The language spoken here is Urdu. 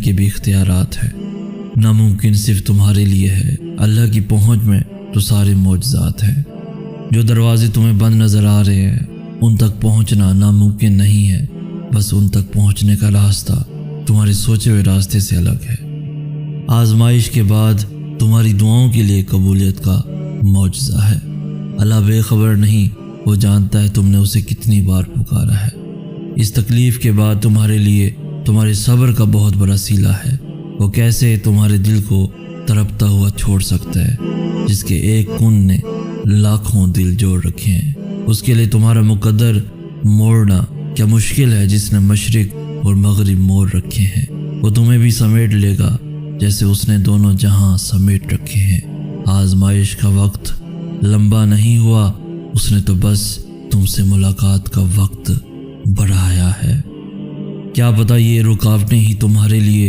کے بھی اختیارات ہیں۔ ناممکن صرف تمہارے لیے ہے، اللہ کی پہنچ میں تو سارے معجزات ہیں۔ جو دروازے تمہیں بند نظر آ رہے ہیں ان تک پہنچنا ناممکن نہیں ہے، بس ان تک پہنچنے کا راستہ تمہارے سوچے ہوئے راستے سے الگ ہے۔ آزمائش کے بعد تمہاری دعاؤں کے لیے قبولیت کا معجزہ ہے۔ اللہ بے خبر نہیں، وہ جانتا ہے تم نے اسے کتنی بار پکارا ہے۔ اس تکلیف کے بعد تمہارے لیے تمہارے صبر کا بہت بڑا صلہ ہے۔ وہ کیسے تمہارے دل کو تڑپتا ہوا چھوڑ سکتا ہے جس کے ایک کن نے لاکھوں دل جوڑ رکھے ہیں۔ اس کے لیے تمہارا مقدر موڑنا کیا مشکل ہے جس نے مشرق اور مغرب موڑ رکھے ہیں۔ وہ تمہیں بھی سمیٹ لے گا جیسے اس نے دونوں جہاں سمیٹ رکھے ہیں۔ آزمائش کا وقت لمبا نہیں ہوا، اس نے تو بس تم سے ملاقات کا وقت بڑھایا ہے۔ کیا پتہ یہ رکاوٹیں ہی تمہارے لیے